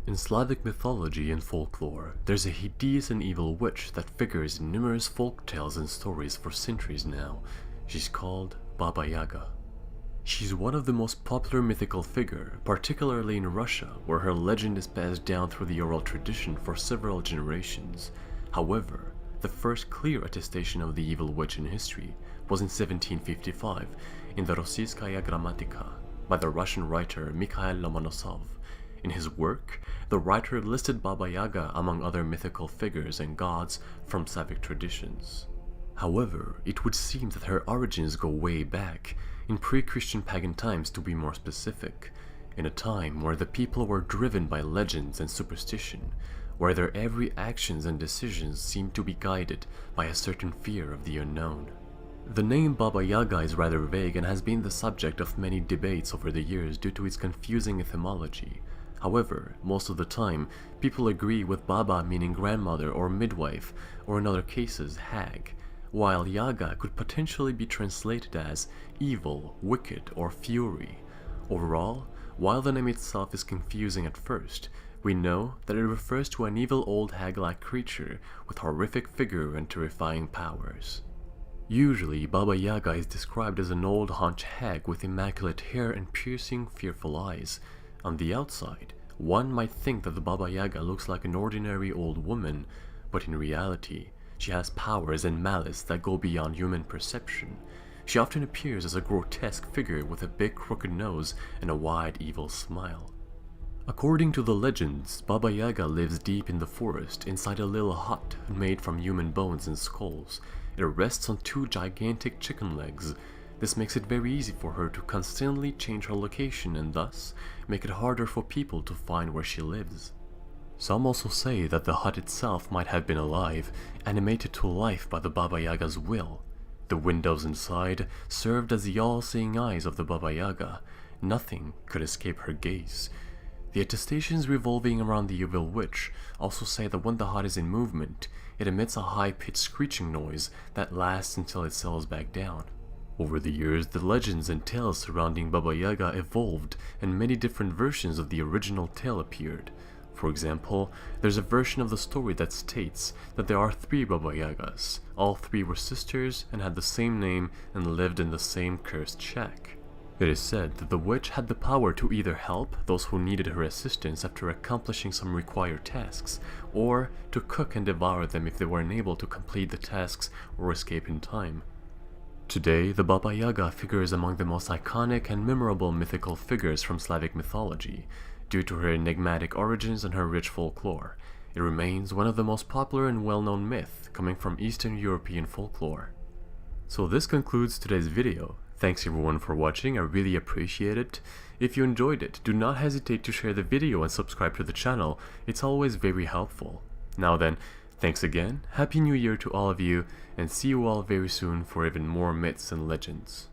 In Slavic mythology and folklore, there's a hideous and evil witch that figures in numerous folk tales and stories for centuries now. She's called Baba Yaga. She's one of the most popular mythical figure, particularly in Russia, where her legend is passed down through the oral tradition for several generations. However, the first clear attestation of the evil witch in history was in 1755 in the Rossiyskaya Grammatika by the Russian writer Mikhail Lomonosov. In his work, the writer listed Baba Yaga among other mythical figures and gods from Slavic traditions. However, it would seem that her origins go way back, in pre-Christian pagan times to be more specific, in a time where the people were driven by legends and superstition, where their every actions and decisions seemed to be guided by a certain fear of the unknown. The name Baba Yaga is rather vague and has been the subject of many debates over the years due to its confusing etymology. However, most of the time, people agree with Baba meaning grandmother or midwife, or in other cases, hag, while Yaga could potentially be translated as evil, wicked, or fury. Overall, while the name itself is confusing at first, we know that it refers to an evil old hag-like creature with horrific figure and terrifying powers. Usually, Baba Yaga is described as an old haunch hag with immaculate hair and piercing, fearful eyes. On the outside, one might think that the Baba Yaga looks like an ordinary old woman, but in reality, she has powers and malice that go beyond human perception. She often appears as a grotesque figure with a big crooked nose and a wide evil smile. According to the legends, Baba Yaga lives deep in the forest inside a little hut made from human bones and skulls. It rests on two gigantic chicken legs. This makes it very easy for her to constantly change her location and thus make it harder for people to find where she lives. Some also say that the hut itself might have been alive, animated to life by the Baba Yaga's will. The windows inside served as the all-seeing eyes of the Baba Yaga. Nothing could escape her gaze. The attestations revolving around the evil witch also say that when the hut is in movement, it emits a high-pitched screeching noise that lasts until it settles back down. Over the years, the legends and tales surrounding Baba Yaga evolved, and many different versions of the original tale appeared. For example, there's a version of the story that states that there are 3 Baba Yagas. All 3 were sisters and had the same name and lived in the same cursed shack. It is said that the witch had the power to either help those who needed her assistance after accomplishing some required tasks, or to cook and devour them if they were unable to complete the tasks or escape in time. Today, the Baba Yaga figures among the most iconic and memorable mythical figures from Slavic mythology. Due to her enigmatic origins and her rich folklore, it remains one of the most popular and well-known myths coming from Eastern European folklore. So this concludes today's video. Thanks everyone for watching, I really appreciate it. If you enjoyed it, do not hesitate to share the video and subscribe to the channel, it's always very helpful. Now then, thanks again, Happy New Year to all of you, and see you all very soon for even more myths and legends.